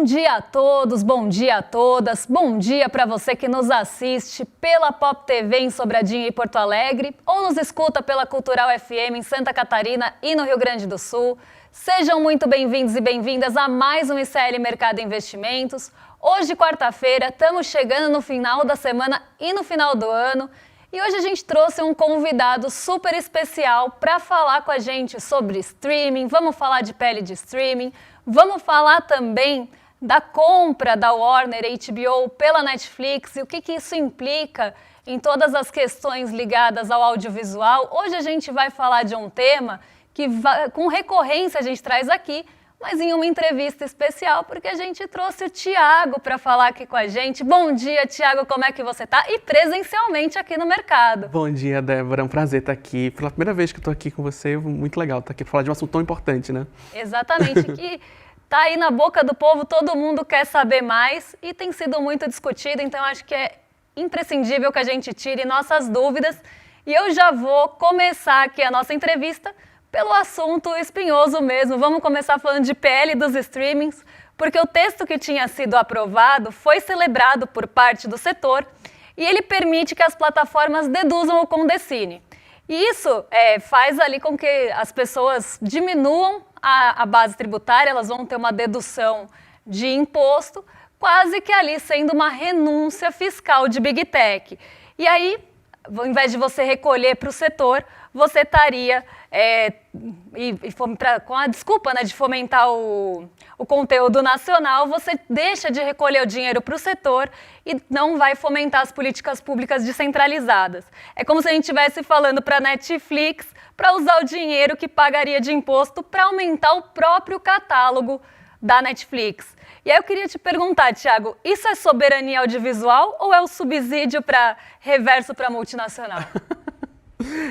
dia a todos, bom dia a todas, bom dia para você que nos assiste pela Pop TV em Sobradinho e Porto Alegre ou nos escuta pela Cultural FM em Santa Catarina e no Rio Grande do Sul. Sejam muito bem-vindos e bem-vindas a mais um ICL Mercado Investimentos. Hoje, quarta-feira, estamos chegando no final da semana e no final do ano. E hoje a gente trouxe um convidado super especial para falar com a gente sobre streaming, vamos falar de pele de streaming, vamos falar também da compra da Warner HBO pela Netflix e o que isso implica em todas as questões ligadas ao audiovisual. Hoje a gente vai falar de um tema que com recorrência a gente traz aqui, mas em uma entrevista especial, porque a gente trouxe o Thiago para falar aqui com a gente. Bom dia, Thiago, como é que você está? E presencialmente aqui no mercado. Bom dia, Débora, é um prazer estar aqui. Pela primeira vez que eu estou aqui com você, muito legal estar aqui para falar de um assunto tão importante, né? Exatamente, que está aí na boca do povo, todo mundo quer saber mais e tem sido muito discutido, então acho que é imprescindível que a gente tire nossas dúvidas. E eu já vou começar aqui a nossa entrevista pelo assunto espinhoso mesmo. Vamos começar falando de PL dos streamings, porque o texto que tinha sido aprovado foi celebrado por parte do setor e ele permite que as plataformas deduzam o Condecine. E isso faz ali com que as pessoas diminuam a base tributária, elas vão ter uma dedução de imposto, quase que ali sendo uma renúncia fiscal de Big Tech. E aí, ao invés de você recolher para o setor, você estaria com a desculpa, né, de fomentar o conteúdo nacional, você deixa de recolher o dinheiro para o setor e não vai fomentar as políticas públicas descentralizadas. É como se a gente estivesse falando para a Netflix para usar o dinheiro que pagaria de imposto para aumentar o próprio catálogo da Netflix. E aí eu queria te perguntar, Thiago, isso é soberania audiovisual ou é o subsídio para reverso para multinacional?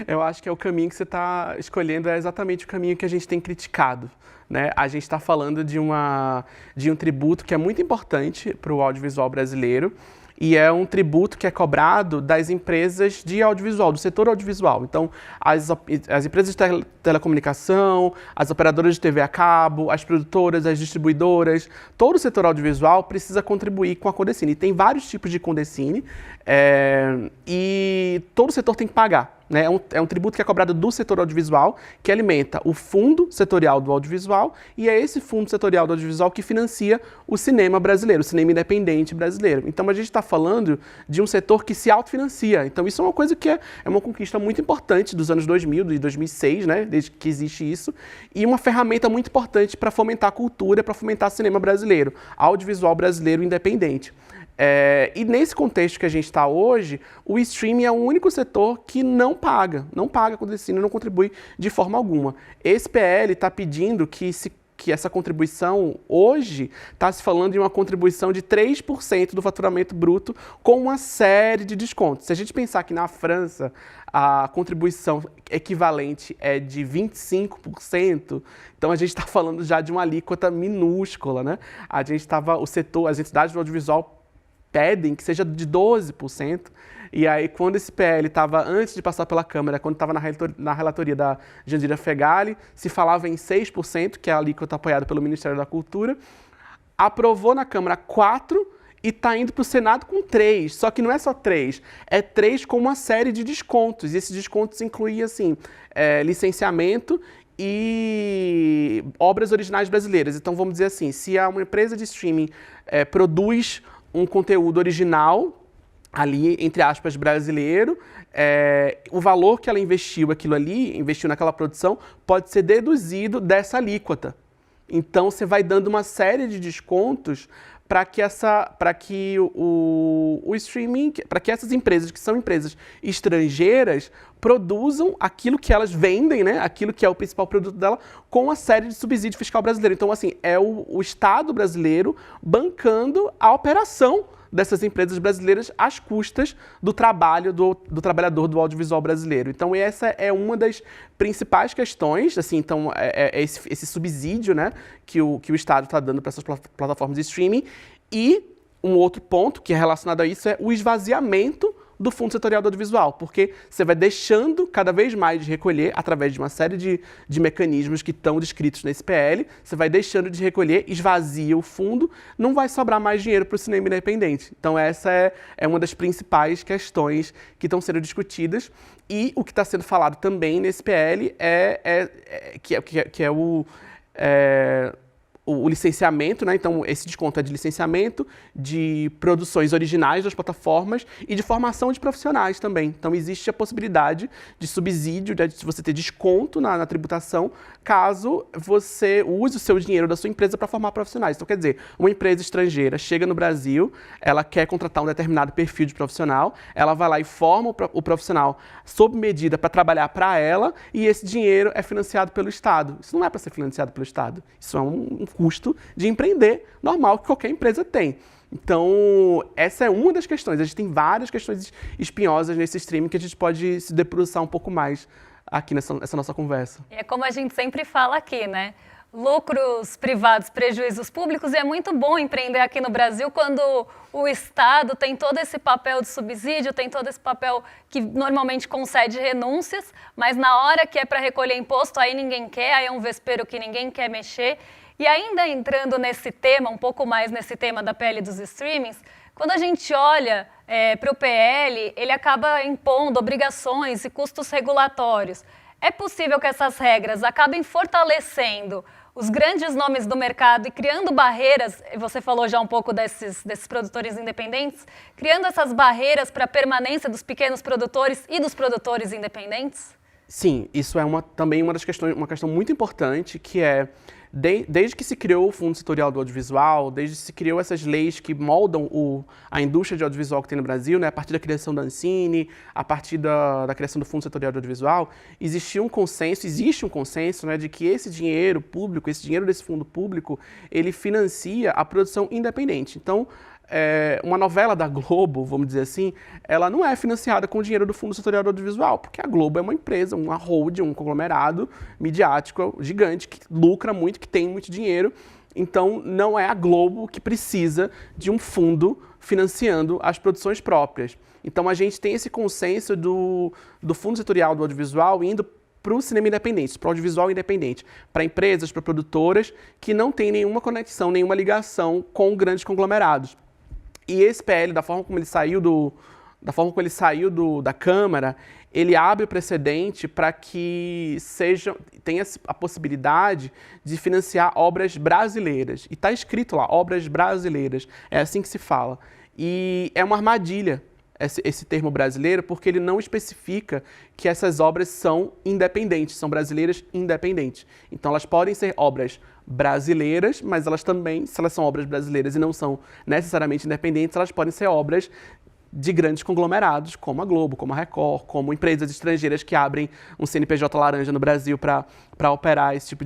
Eu acho que é o caminho que você está escolhendo, é exatamente o caminho que a gente tem criticado, né? A gente está falando de um tributo que é muito importante para o audiovisual brasileiro e é um tributo que é cobrado das empresas de audiovisual, do setor audiovisual. Então, as empresas de telecomunicação, as operadoras de TV a cabo, as produtoras, as distribuidoras, todo o setor audiovisual precisa contribuir com a Condecine. E tem vários tipos de Condecine e todo o setor tem que pagar. Né? É um tributo que é cobrado do setor audiovisual, que alimenta o fundo setorial do audiovisual, e é esse fundo setorial do audiovisual que financia o cinema brasileiro, o cinema independente brasileiro. Então a gente está falando de um setor que se autofinancia. Então isso é uma coisa que é uma conquista muito importante dos anos 2000, de 2006, né? Desde que existe isso, e uma ferramenta muito importante para fomentar a cultura, para fomentar o cinema brasileiro, audiovisual brasileiro independente. E nesse contexto que a gente está hoje, o streaming é o único setor que não paga Condecine, não contribui de forma alguma. Esse PL está pedindo que essa contribuição, hoje, está se falando de uma contribuição de 3% do faturamento bruto com uma série de descontos. Se a gente pensar que na França a contribuição equivalente é de 25%, então a gente está falando já de uma alíquota minúscula, né? As entidades do audiovisual pedem que seja de 12%, e aí quando esse PL estava, antes de passar pela Câmara, quando estava na relatoria da Jandira Fegali, se falava em 6%, que é a alíquota apoiada pelo Ministério da Cultura, aprovou na Câmara 4% e está indo para o Senado com 3%, só que não é só 3%, é 3% com uma série de descontos, e esses descontos incluem, assim, licenciamento e obras originais brasileiras. Então vamos dizer assim, se uma empresa de streaming produz um conteúdo original, ali, entre aspas, brasileiro, o valor que ela investiu naquela produção, pode ser deduzido dessa alíquota. Então, você vai dando uma série de descontos para que o streaming, para que essas empresas, que são empresas estrangeiras, produzam aquilo que elas vendem, né? Aquilo que é o principal produto dela, com uma série de subsídio fiscal brasileiro. Então, assim, é o Estado brasileiro bancando a operação dessas empresas brasileiras às custas do trabalho do trabalhador do audiovisual brasileiro. Então, essa é uma das principais questões, assim, então, esse subsídio, né, que o Estado está dando para essas plataformas de streaming. E um outro ponto que é relacionado a isso é o esvaziamento do Fundo Setorial do Audiovisual, porque você vai deixando cada vez mais de recolher, através de uma série de mecanismos que estão descritos nesse PL, você vai deixando de recolher, esvazia o fundo, não vai sobrar mais dinheiro para o cinema independente. Então essa é uma das principais questões que estão sendo discutidas, e o que está sendo falado também nesse PL o licenciamento, né? Então esse desconto é de licenciamento, de produções originais das plataformas e de formação de profissionais também. Então existe a possibilidade de subsídio, de você ter desconto na tributação, caso você use o seu dinheiro da sua empresa para formar profissionais. Então quer dizer, uma empresa estrangeira chega no Brasil, ela quer contratar um determinado perfil de profissional, ela vai lá e forma o profissional sob medida para trabalhar para ela, e esse dinheiro é financiado pelo Estado. Isso não é para ser financiado pelo Estado, isso é um custo de empreender normal que qualquer empresa tem. Então, essa é uma das questões. A gente tem várias questões espinhosas nesse streaming que a gente pode se debruçar um pouco mais aqui nessa nossa conversa. É como a gente sempre fala aqui, né? Lucros privados, prejuízos públicos, e é muito bom empreender aqui no Brasil quando o Estado tem todo esse papel de subsídio, tem todo esse papel que normalmente concede renúncias, mas na hora que é para recolher imposto, aí ninguém quer, aí é um vespeiro que ninguém quer mexer. E ainda entrando nesse tema, um pouco mais nesse tema da PL dos streamings, quando a gente olha para o PL, ele acaba impondo obrigações e custos regulatórios. É possível que essas regras acabem fortalecendo os grandes nomes do mercado e criando barreiras, você falou já um pouco desses produtores independentes, criando essas barreiras para a permanência dos pequenos produtores e dos produtores independentes? Sim, isso é também uma das questões, uma questão muito importante, que é desde que se criou o Fundo Setorial do Audiovisual, desde que se criou essas leis que moldam a indústria de audiovisual que tem no Brasil, né, a partir da criação da Ancine, a partir da criação do Fundo Setorial do Audiovisual, existe um consenso, né, de que esse dinheiro público, esse dinheiro desse fundo público, ele financia a produção independente. Então, uma novela da Globo, vamos dizer assim, ela não é financiada com o dinheiro do Fundo Setorial do Audiovisual, porque a Globo é uma empresa, uma holding, um conglomerado midiático gigante, que lucra muito, que tem muito dinheiro. Então, não é a Globo que precisa de um fundo financiando as produções próprias. Então, a gente tem esse consenso do Fundo Setorial do Audiovisual indo para o cinema independente, para o audiovisual independente, para empresas, para produtoras que não têm nenhuma conexão, nenhuma ligação com grandes conglomerados. E esse PL, da forma como ele saiu da Câmara, ele abre o precedente para que tenha a possibilidade de financiar obras brasileiras. E está escrito lá, obras brasileiras, é assim que se fala. E é uma armadilha esse termo brasileiro, porque ele não especifica que essas obras são independentes, são brasileiras independentes. Então elas podem ser obras brasileiras, mas elas também, se elas são obras brasileiras e não são necessariamente independentes, elas podem ser obras de grandes conglomerados, como a Globo, como a Record, como empresas estrangeiras que abrem um CNPJ laranja no Brasil para operar esse tipo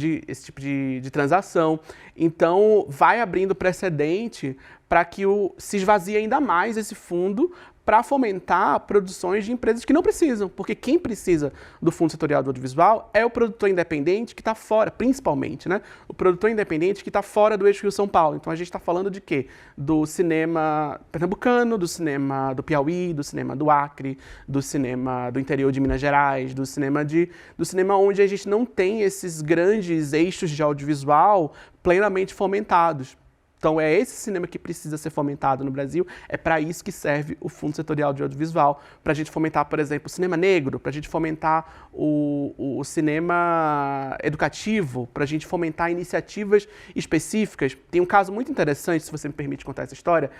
de transação. Então, vai abrindo precedente para que se esvazie ainda mais esse fundo para fomentar produções de empresas que não precisam, porque quem precisa do Fundo Setorial do Audiovisual é o produtor independente que está fora, principalmente, né? O produtor independente que está fora do eixo Rio-São Paulo. Então a gente está falando de quê? Do cinema pernambucano, do cinema do Piauí, do cinema do Acre, do cinema do interior de Minas Gerais, do cinema onde a gente não tem esses grandes eixos de audiovisual plenamente fomentados. Então é esse cinema que precisa ser fomentado no Brasil, é para isso que serve o Fundo Setorial de Audiovisual, para a gente fomentar, por exemplo, o cinema negro, para a gente fomentar o cinema educativo, para a gente fomentar iniciativas específicas. Tem um caso muito interessante, se você me permite contar essa história,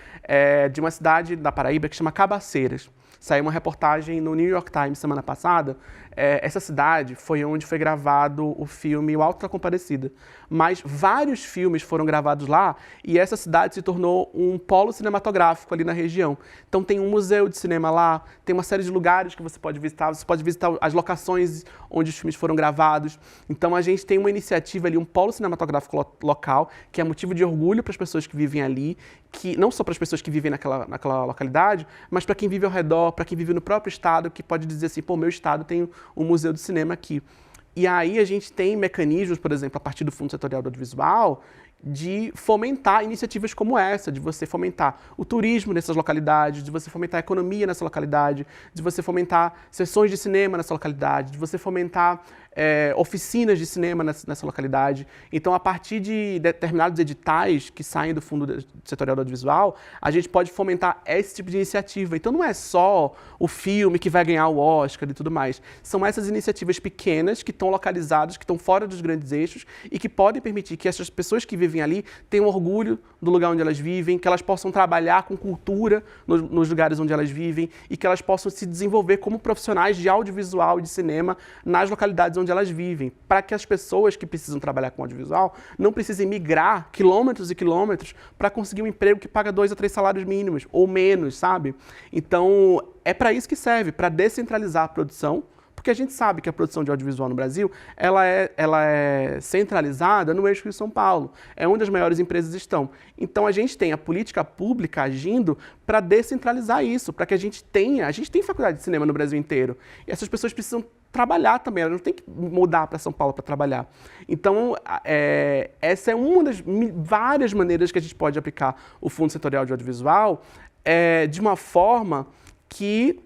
de uma cidade da Paraíba que chama Cabaceiras. Saiu uma reportagem no New York Times semana passada. Essa cidade foi onde foi gravado o filme O Auto da Compadecida. Mas vários filmes foram gravados lá e essa cidade se tornou um polo cinematográfico ali na região. Então tem um museu de cinema lá, tem uma série de lugares que você pode visitar as locações onde os filmes foram gravados. Então a gente tem uma iniciativa ali, um polo cinematográfico local, que é motivo de orgulho para as pessoas que vivem ali, que não só para as pessoas que vivem naquela localidade, mas para quem vive ao redor, para quem vive no próprio estado, que pode dizer assim, pô, meu estado tem um museu de cinema aqui. E aí a gente tem mecanismos, por exemplo, a partir do Fundo Setorial do Audiovisual, de fomentar iniciativas como essa, de você fomentar o turismo nessas localidades, de você fomentar a economia nessa localidade, de você fomentar sessões de cinema nessa localidade, de você fomentar oficinas de cinema nessa localidade. Então, a partir de determinados editais que saem do Fundo Setorial do Audiovisual, a gente pode fomentar esse tipo de iniciativa. Então, não é só o filme que vai ganhar o Oscar e tudo mais. São essas iniciativas pequenas que estão localizadas, que estão fora dos grandes eixos e que podem permitir que essas pessoas que vivem ali tenham orgulho do lugar onde elas vivem, que elas possam trabalhar com cultura nos lugares onde elas vivem e que elas possam se desenvolver como profissionais de audiovisual e de cinema nas localidades onde elas vivem, para que as pessoas que precisam trabalhar com audiovisual não precisem migrar quilômetros e quilômetros para conseguir um emprego que paga 2 a 3 salários mínimos, ou menos, sabe? Então, é para isso que serve, para descentralizar a produção, porque a gente sabe que a produção de audiovisual no Brasil, ela é centralizada no eixo Rio-São Paulo, é onde as maiores empresas estão. Então, a gente tem a política pública agindo para descentralizar isso, para que a gente tem faculdade de cinema no Brasil inteiro, e essas pessoas precisam trabalhar também, elas não têm que mudar para São Paulo para trabalhar. Então, essa é uma das várias maneiras que a gente pode aplicar o Fundo Setorial de Audiovisual de uma forma que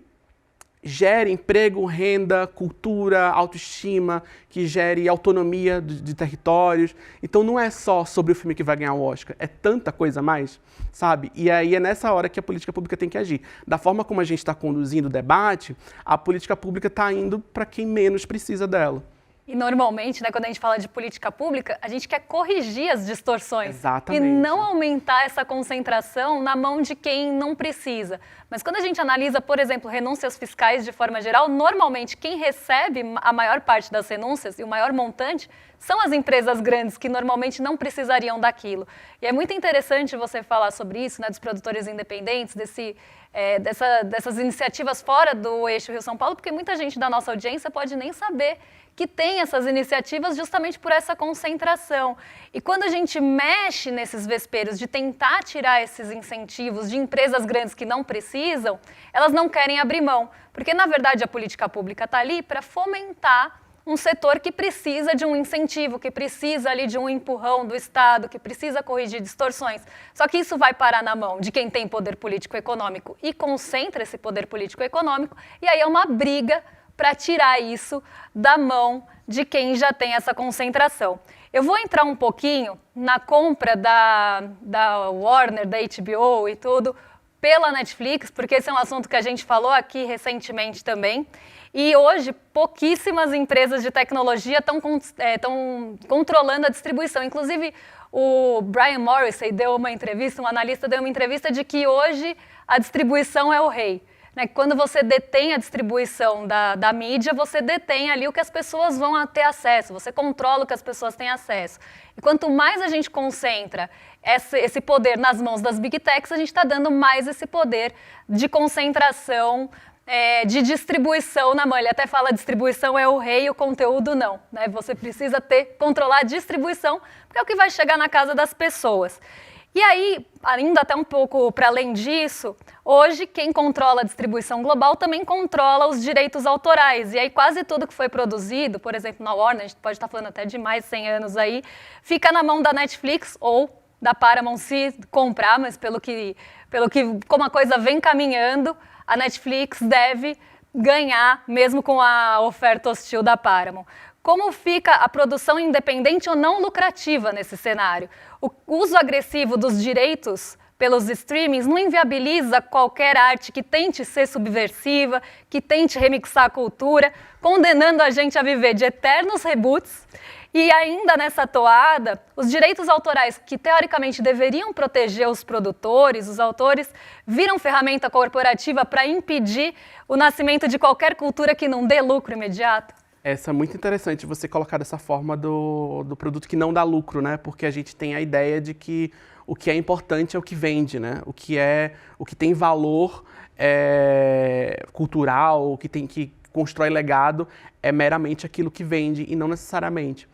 gere emprego, renda, cultura, autoestima, que gere autonomia de territórios. Então não é só sobre o filme que vai ganhar o Oscar, é tanta coisa a mais, sabe? E aí é nessa hora que a política pública tem que agir. Da forma como a gente está conduzindo o debate, a política pública está indo para quem menos precisa dela. E normalmente, né, quando a gente fala de política pública, a gente quer corrigir as distorções. Exatamente. E não aumentar essa concentração na mão de quem não precisa. Mas quando a gente analisa, por exemplo, renúncias fiscais de forma geral, normalmente quem recebe a maior parte das renúncias e o maior montante são as empresas grandes, que normalmente não precisariam daquilo. E é muito interessante você falar sobre isso, né, dos produtores independentes, dessas iniciativas fora do eixo Rio-São Paulo, porque muita gente da nossa audiência pode nem saber que tem essas iniciativas justamente por essa concentração. E quando a gente mexe nesses vesperos de tentar tirar esses incentivos de empresas grandes que não precisam, elas não querem abrir mão, porque na verdade a política pública está ali para fomentar um setor que precisa de um incentivo, que precisa ali de um empurrão do Estado, que precisa corrigir distorções. Só que isso vai parar na mão de quem tem poder político-econômico e concentra esse poder político-econômico, e aí é uma briga para tirar isso da mão de quem já tem essa concentração. Eu vou entrar um pouquinho na compra da Warner, da HBO e tudo, pela Netflix, porque esse é um assunto que a gente falou aqui recentemente também. E hoje, pouquíssimas empresas de tecnologia estão controlando a distribuição. Inclusive, o Brian Morrissey deu uma entrevista, um analista deu uma entrevista de que hoje a distribuição é o rei. Quando você detém a distribuição da mídia, você detém ali o que as pessoas vão ter acesso, você controla o que as pessoas têm acesso. E quanto mais a gente concentra esse poder nas mãos das Big Techs, a gente está dando mais esse poder de concentração, de distribuição na mão. Ele até fala distribuição é o rei, o conteúdo não. Né? Você precisa controlar a distribuição, porque é o que vai chegar na casa das pessoas. E aí, ainda até um pouco para além disso, hoje quem controla a distribuição global também controla os direitos autorais. E aí quase tudo que foi produzido, por exemplo, na Warner, a gente pode estar falando até de mais de 100 anos aí, fica na mão da Netflix ou da Paramount se comprar, mas pelo que como a coisa vem caminhando, a Netflix deve ganhar mesmo com a oferta hostil da Paramount. Como fica a produção independente ou não lucrativa nesse cenário? O uso agressivo dos direitos pelos streamings não inviabiliza qualquer arte que tente ser subversiva, que tente remixar a cultura, condenando a gente a viver de eternos reboots. E ainda nessa toada, os direitos autorais que teoricamente deveriam proteger os produtores, os autores, viram ferramenta corporativa para impedir o nascimento de qualquer cultura que não dê lucro imediato. Essa é muito interessante você colocar dessa forma do produto que não dá lucro, né? Porque a gente tem a ideia de que o que é importante é o que vende, né? O que tem valor cultural, o que constrói legado é meramente aquilo que vende e não necessariamente.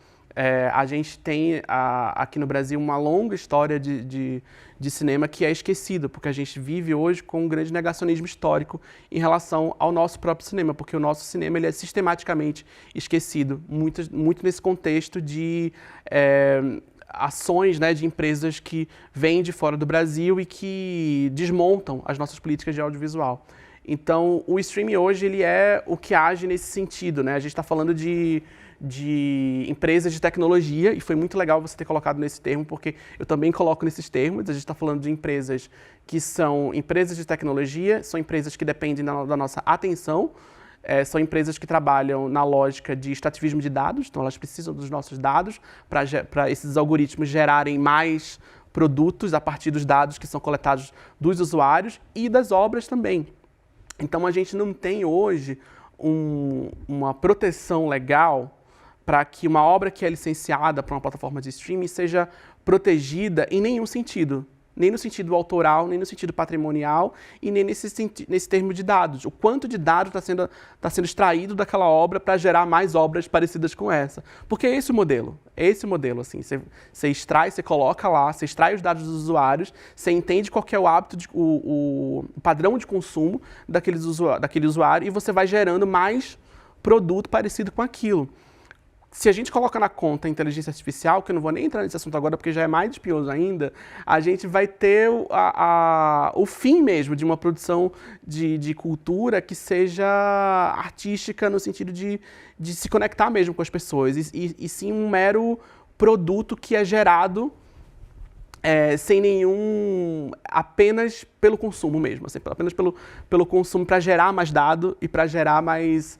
A gente tem aqui no Brasil uma longa história de cinema que é esquecido, porque a gente vive hoje com um grande negacionismo histórico em relação ao nosso próprio cinema, porque o nosso cinema ele é sistematicamente esquecido, muito nesse contexto de ações, né, de empresas que vêm de fora do Brasil e que desmontam as nossas políticas de audiovisual. Então, o streaming hoje ele é o que age nesse sentido, né? A gente está falando de empresas de tecnologia, e foi muito legal você ter colocado nesse termo, porque eu também coloco nesses termos. A gente está falando de empresas que são empresas de tecnologia, são empresas que dependem da nossa atenção, são empresas que trabalham na lógica de extrativismo de dados, então elas precisam dos nossos dados para esses algoritmos gerarem mais produtos a partir dos dados que são coletados dos usuários e das obras também. Então a gente não tem hoje uma proteção legal para que uma obra que é licenciada para uma plataforma de streaming seja protegida em nenhum sentido. Nem no sentido autoral, nem no sentido patrimonial e nem nesse termo de dados. O quanto de dados está sendo extraído daquela obra para gerar mais obras parecidas com essa. Porque é esse o modelo. É esse o modelo, assim. Você extrai, você coloca lá, você extrai os dados dos usuários, você entende qual que é o hábito, o padrão de consumo daquele usuário e você vai gerando mais produto parecido com aquilo. Se a gente coloca na conta a inteligência artificial, que eu não vou nem entrar nesse assunto agora porque já é mais espinhoso ainda, a gente vai ter o fim mesmo de uma produção de cultura que seja artística no sentido de se conectar mesmo com as pessoas, e sim um mero produto que é gerado sem nenhum... apenas pelo consumo mesmo, assim, apenas pelo consumo para gerar mais dado e para gerar mais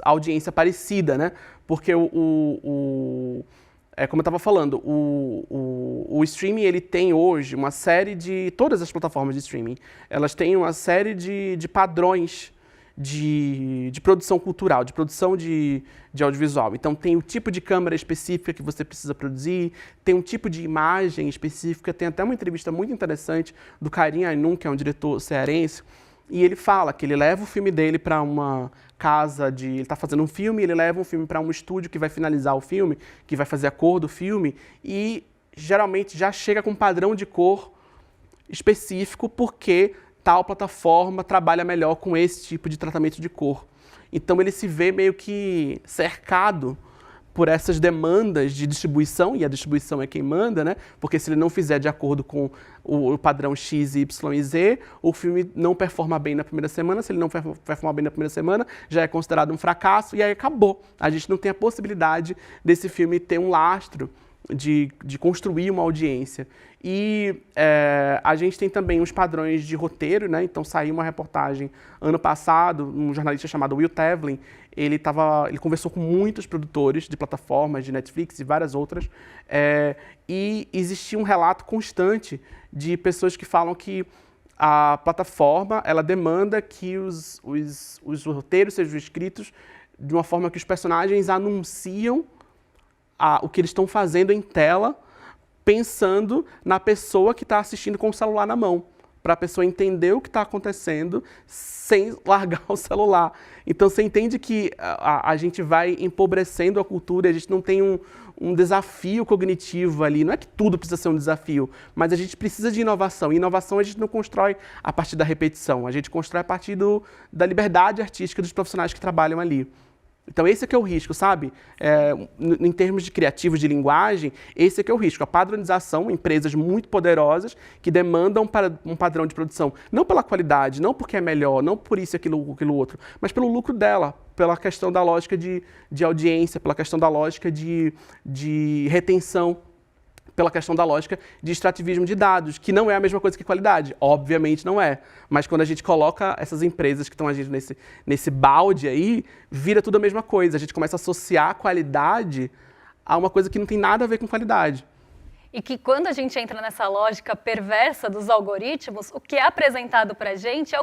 audiência parecida, né? Porque como eu estava falando, o streaming ele tem hoje uma série de... Todas as plataformas de streaming, elas têm uma série de padrões de produção cultural, de produção de audiovisual. Então tem o tipo de câmera específica que você precisa produzir, tem um tipo de imagem específica, tem até uma entrevista muito interessante do Karim Ainun, que é um diretor cearense, e ele fala que ele leva o filme dele para uma casa ele está fazendo um filme, ele leva um filme para um estúdio que vai finalizar o filme, que vai fazer a cor do filme, e geralmente já chega com um padrão de cor específico porque tal plataforma trabalha melhor com esse tipo de tratamento de cor. Então ele se vê meio que cercado por essas demandas de distribuição, e a distribuição é quem manda, né? Porque se ele não fizer de acordo com o padrão X, Y e Z, o filme não performa bem na primeira semana. Se ele não performar bem na primeira semana, já é considerado um fracasso, e aí acabou. A gente não tem a possibilidade desse filme ter um lastro de construir uma audiência. E a gente tem também os padrões de roteiro, né? Então saiu uma reportagem ano passado, um jornalista chamado Will Tevlin, ele conversou com muitos produtores de plataformas, de Netflix e várias outras, e existia um relato constante de pessoas que falam que a plataforma ela demanda que os roteiros sejam escritos de uma forma que os personagens anunciam o que eles estão fazendo em tela, pensando na pessoa que está assistindo com o celular na mão, para a pessoa entender o que está acontecendo sem largar o celular. Então você entende que a gente vai empobrecendo a cultura, a gente não tem um desafio cognitivo ali. Não é que tudo precisa ser um desafio, mas a gente precisa de inovação. E inovação a gente não constrói a partir da repetição, a gente constrói a partir da liberdade artística dos profissionais que trabalham ali. Então esse é que é o risco, sabe? Em termos de criativos de linguagem, esse é que é o risco. A padronização, empresas muito poderosas que demandam um padrão de produção, não pela qualidade, não porque é melhor, não por isso, aquilo outro, mas pelo lucro dela, pela questão da lógica de audiência, pela questão da lógica de retenção, pela questão da lógica de extrativismo de dados, que não é a mesma coisa que qualidade, obviamente não é. Mas quando a gente coloca essas empresas que estão agindo nesse balde aí, vira tudo a mesma coisa. A gente começa a associar a qualidade a uma coisa que não tem nada a ver com qualidade. E que quando a gente entra nessa lógica perversa dos algoritmos, o que é apresentado para a gente é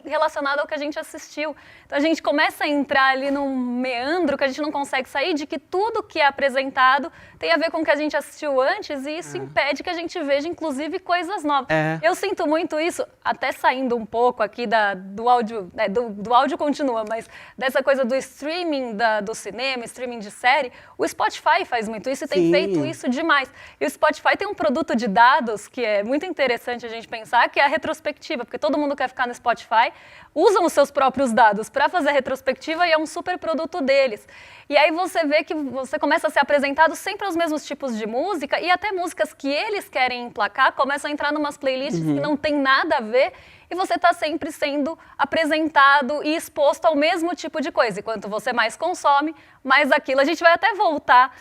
relacionado ao que a gente assistiu. Então a gente começa a entrar ali num meandro que a gente não consegue sair, de que tudo que é apresentado tem a ver com o que a gente assistiu antes, e isso impede que a gente veja, inclusive, coisas novas. Eu sinto muito isso, até saindo um pouco aqui do áudio, do áudio continua, mas dessa coisa do streaming do cinema, streaming de série. O Spotify faz muito isso e tem feito isso demais. E o Spotify tem um produto de dados que é muito interessante a gente pensar, que é a retrospectiva, porque todo mundo quer ficar no Spotify, usam os seus próprios dados para fazer a retrospectiva e é um super produto deles. E aí você vê que você começa a ser apresentado sempre aos mesmos tipos de música e até músicas que eles querem emplacar começam a entrar numas playlists que não tem nada a ver e você está sempre sendo apresentado e exposto ao mesmo tipo de coisa. E quanto você mais consome, mais aquilo. A gente vai até voltar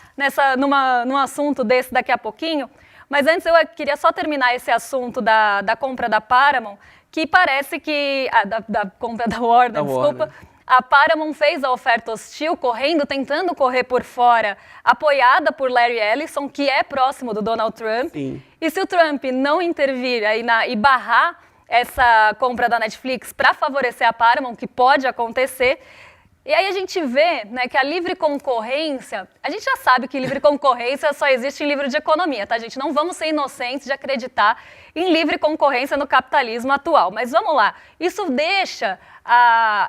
num assunto desse daqui a pouquinho, mas antes eu queria só terminar esse assunto da compra da Paramount, que parece que... da compra da Warner, desculpa. A Paramount fez a oferta hostil, tentando correr por fora, apoiada por Larry Ellison, que é próximo do Donald Trump. Sim. E se o Trump não intervir e barrar essa compra da Netflix para favorecer a Paramount, que pode acontecer... E aí a gente vê, né, que a livre concorrência, a gente já sabe que livre concorrência só existe em livro de economia, tá, gente? Não vamos ser inocentes de acreditar em livre concorrência no capitalismo atual. Mas vamos lá, isso deixa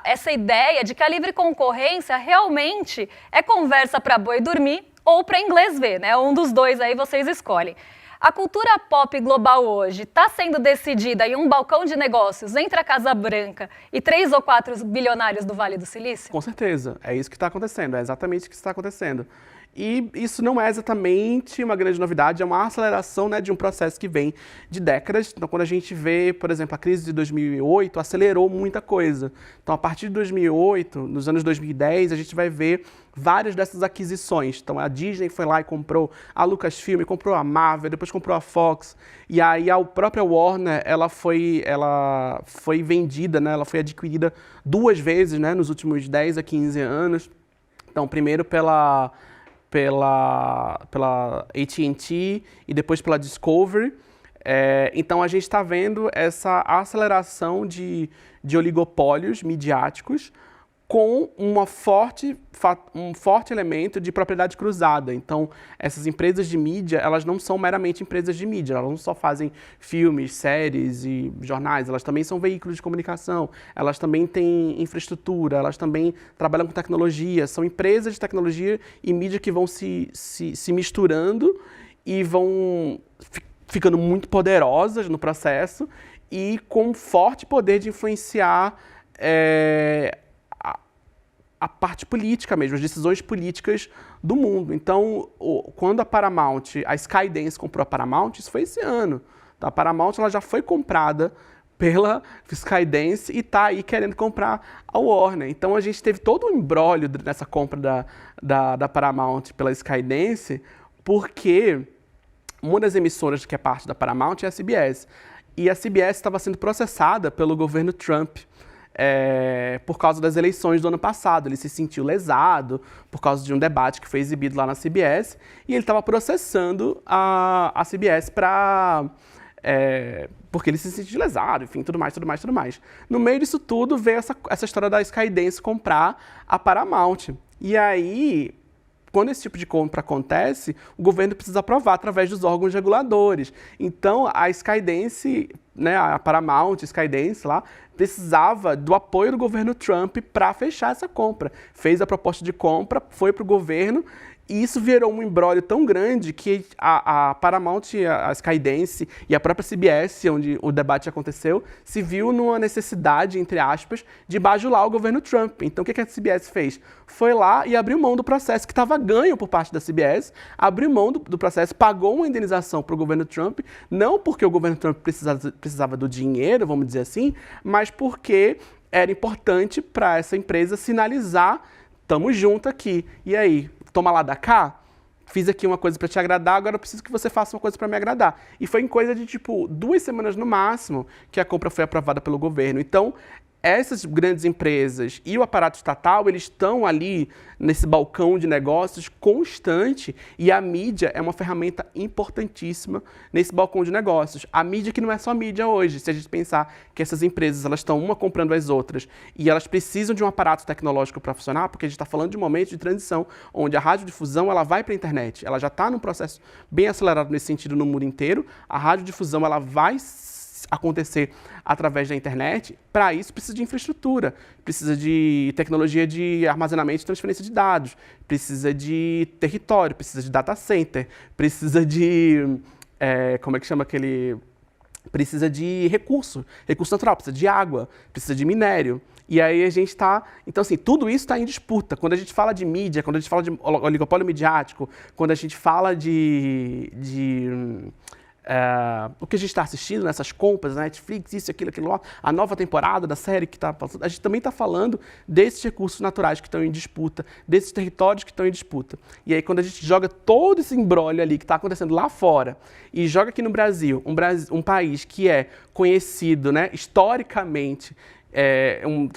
essa ideia de que a livre concorrência realmente é conversa para boi dormir ou para inglês ver, né? Um dos dois aí vocês escolhem. A cultura pop global hoje está sendo decidida em um balcão de negócios entre a Casa Branca e 3 ou 4 bilionários do Vale do Silício? Com certeza, é isso que está acontecendo, é exatamente o que está acontecendo. E isso não é exatamente uma grande novidade, é uma aceleração, né, de um processo que vem de décadas. Então, quando a gente vê, por exemplo, a crise de 2008, acelerou muita coisa. Então, a partir de 2008, nos anos 2010, a gente vai ver várias dessas aquisições. Então, a Disney foi lá e comprou a Lucasfilm, comprou a Marvel, depois comprou a Fox. E aí, a própria Warner, ela foi vendida, né, ela foi adquirida 2 vezes, né, nos últimos 10 a 15 anos. Então, primeiro pela AT&T e depois pela Discovery. Então a gente está vendo essa aceleração de oligopólios midiáticos com um forte elemento de propriedade cruzada. Então, essas empresas de mídia, elas não são meramente empresas de mídia, elas não só fazem filmes, séries e jornais, elas também são veículos de comunicação, elas também têm infraestrutura, elas também trabalham com tecnologia, são empresas de tecnologia e mídia que vão se misturando e vão ficando muito poderosas no processo e com forte poder de influenciar a parte política mesmo, as decisões políticas do mundo. Então, quando a Skydance comprou a Paramount, isso foi esse ano. Então, a Paramount ela já foi comprada pela Skydance e está aí querendo comprar a Warner. Então, a gente teve todo um imbróglio nessa compra da Paramount pela Skydance, porque uma das emissoras que é parte da Paramount é a CBS. E a CBS estava sendo processada pelo governo Trump, por causa das eleições do ano passado. Ele se sentiu lesado por causa de um debate que foi exibido lá na CBS e ele estava processando a CBS porque ele se sentiu lesado, enfim, tudo mais. No meio disso tudo veio essa história da Skydance comprar a Paramount. E aí, quando esse tipo de compra acontece, o governo precisa aprovar através dos órgãos reguladores. Então, a Skydance, né, a Paramount, a Skydance lá, precisava do apoio do governo Trump para fechar essa compra. Fez a proposta de compra, foi para o governo, e isso virou um imbróglio tão grande que a Paramount, a Skydance e a própria CBS, onde o debate aconteceu, se viu numa necessidade, entre aspas, de bajular o governo Trump. Então, o que a CBS fez? Foi lá e abriu mão do processo que estava ganho por parte da CBS, abriu mão do processo, pagou uma indenização para o governo Trump, não porque o governo Trump precisava do dinheiro, vamos dizer assim, mas porque era importante para essa empresa sinalizar: estamos juntos aqui. E aí, toma lá da cá? Fiz aqui uma coisa para te agradar, agora eu preciso que você faça uma coisa para me agradar. E foi em coisa de, 2 semanas no máximo que a compra foi aprovada pelo governo. Então, essas grandes empresas e o aparato estatal, eles estão ali nesse balcão de negócios constante e a mídia é uma ferramenta importantíssima nesse balcão de negócios. A mídia que não é só mídia hoje, se a gente pensar que essas empresas elas estão uma comprando as outras e elas precisam de um aparato tecnológico para funcionar, porque a gente está falando de um momento de transição onde a radiodifusão ela vai para a internet, ela já está num processo bem acelerado nesse sentido no mundo inteiro, a radiodifusão ela vai acontecer através da internet. Para isso precisa de infraestrutura, precisa de tecnologia de armazenamento e transferência de dados, precisa de território, precisa de data center, precisa de, como é que chama aquele precisa de recurso natural, precisa de água, precisa de minério. E aí a gente está... Então, assim, tudo isso está em disputa. Quando a gente fala de mídia, quando a gente fala de oligopólio midiático, quando a gente fala o que a gente está assistindo nessas compras, na Netflix, isso, aquilo lá, a nova temporada da série que está passando, a gente também está falando desses recursos naturais que estão em disputa, desses territórios que estão em disputa. E aí, quando a gente joga todo esse imbróglio ali que está acontecendo lá fora e joga aqui no Brasil, um país que é conhecido, né, historicamente,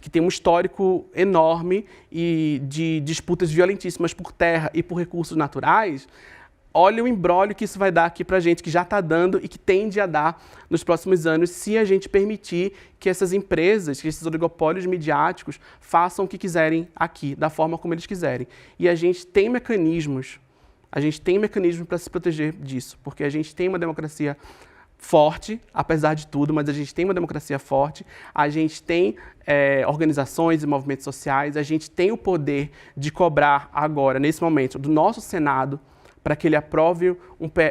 que tem um histórico enorme e de disputas violentíssimas por terra e por recursos naturais, olha o imbróglio que isso vai dar aqui pra gente, que já está dando e que tende a dar nos próximos anos, se a gente permitir que essas empresas, que esses oligopólios midiáticos façam o que quiserem aqui, da forma como eles quiserem. E a gente tem mecanismos para se proteger disso, porque a gente tem uma democracia forte, apesar de tudo, mas a gente tem uma democracia forte, a gente tem organizações e movimentos sociais, a gente tem o poder de cobrar agora, nesse momento, do nosso Senado, para que ele aprove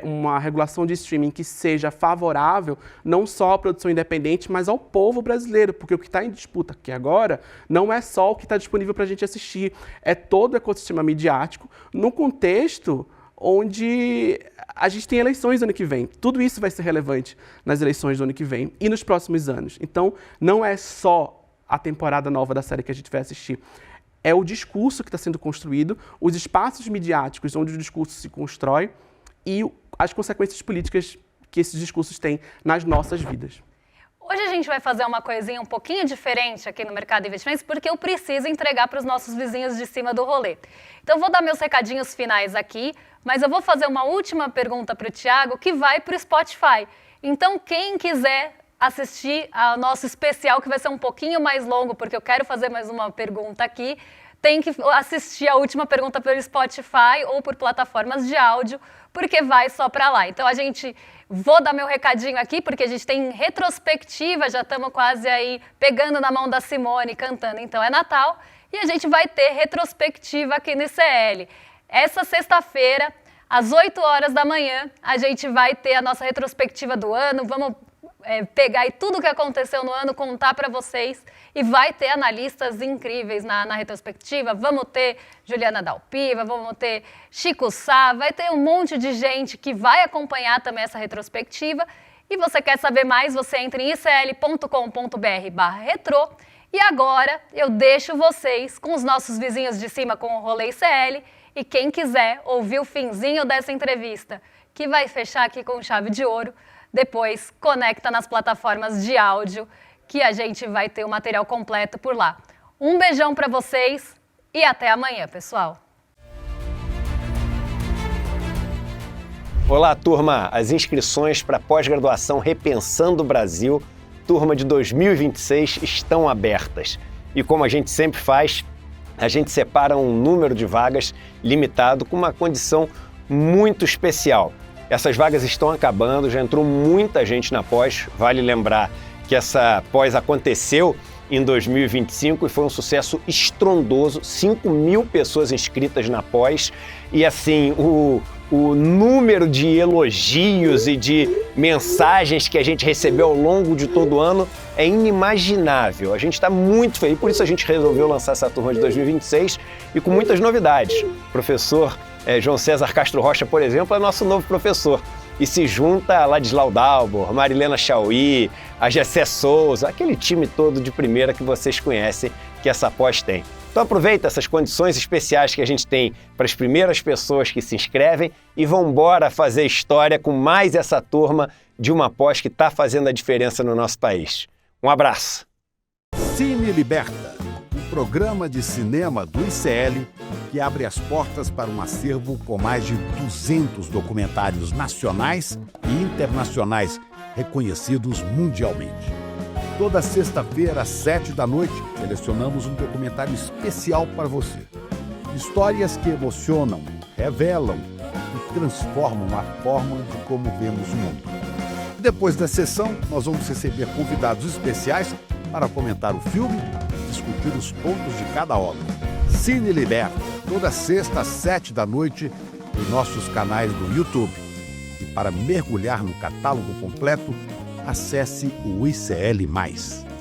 uma regulação de streaming que seja favorável não só à produção independente, mas ao povo brasileiro, porque o que está em disputa aqui agora não é só o que está disponível para a gente assistir, é todo o ecossistema midiático, no contexto onde a gente tem eleições no ano que vem. Tudo isso vai ser relevante nas eleições do ano que vem e nos próximos anos. Então, não é só a temporada nova da série que a gente vai assistir, é o discurso que está sendo construído, os espaços midiáticos onde o discurso se constrói e as consequências políticas que esses discursos têm nas nossas vidas. Hoje a gente vai fazer uma coisinha um pouquinho diferente aqui no Mercado de Investimentos, porque eu preciso entregar para os nossos vizinhos de cima do rolê. Então, eu vou dar meus recadinhos finais aqui, mas eu vou fazer uma última pergunta para o Thiago, que vai para o Spotify. Então, quem quiser assistir ao nosso especial, que vai ser um pouquinho mais longo, porque eu quero fazer mais uma pergunta aqui, tem que assistir a última pergunta pelo Spotify ou por plataformas de áudio, porque vai só para lá. Então, vou dar meu recadinho aqui, porque a gente tem retrospectiva, já estamos quase aí pegando na mão da Simone, cantando Então é Natal, e a gente vai ter retrospectiva aqui no ICL. Essa sexta-feira, às 8 horas da manhã, a gente vai ter a nossa retrospectiva do ano, vamos pegar aí tudo o que aconteceu no ano, contar para vocês, e vai ter analistas incríveis na retrospectiva. Vamos ter Juliana Dalpiva, vamos ter Chico Sá, vai ter um monte de gente que vai acompanhar também essa retrospectiva. E você quer saber mais, você entra em icl.com.br/retrô. E agora eu deixo vocês com os nossos vizinhos de cima com o Rolê ICL, e quem quiser ouvir o finzinho dessa entrevista, que vai fechar aqui com chave de ouro, depois conecta nas plataformas de áudio, que a gente vai ter o material completo por lá. Um beijão para vocês e até amanhã, pessoal. Olá, turma! As inscrições para a pós-graduação Repensando o Brasil, turma de 2026, estão abertas. E como a gente sempre faz, a gente separa um número de vagas limitado com uma condição muito especial. Essas vagas estão acabando, já entrou muita gente na pós. Vale lembrar que essa pós aconteceu em 2025 e foi um sucesso estrondoso, 5.000 pessoas inscritas na pós. E assim, o número de elogios e de mensagens que a gente recebeu ao longo de todo o ano é inimaginável. A gente está muito feliz, por isso a gente resolveu lançar essa turma de 2026 e com muitas novidades. Professor João César Castro Rocha, por exemplo, é nosso novo professor. E se junta a Ladislau Dalbor, Marilena Chauí, a Gessé Souza, aquele time todo de primeira que vocês conhecem, que essa pós tem. Então aproveita essas condições especiais que a gente tem para as primeiras pessoas que se inscrevem e vão embora fazer história com mais essa turma de uma pós que está fazendo a diferença no nosso país. Um abraço! Cine Liberta, um programa de cinema do ICL que abre as portas para um acervo com mais de 200 documentários nacionais e internacionais reconhecidos mundialmente. Toda sexta-feira, às 7 da noite, selecionamos um documentário especial para você. Histórias que emocionam, revelam e transformam a forma de como vemos o mundo. Depois da sessão, nós vamos receber convidados especiais para comentar o filme e discutir os pontos de cada obra. Cine Liberta, toda sexta às 7 da noite, em nossos canais do YouTube. E para mergulhar no catálogo completo, Acesse o ICL+.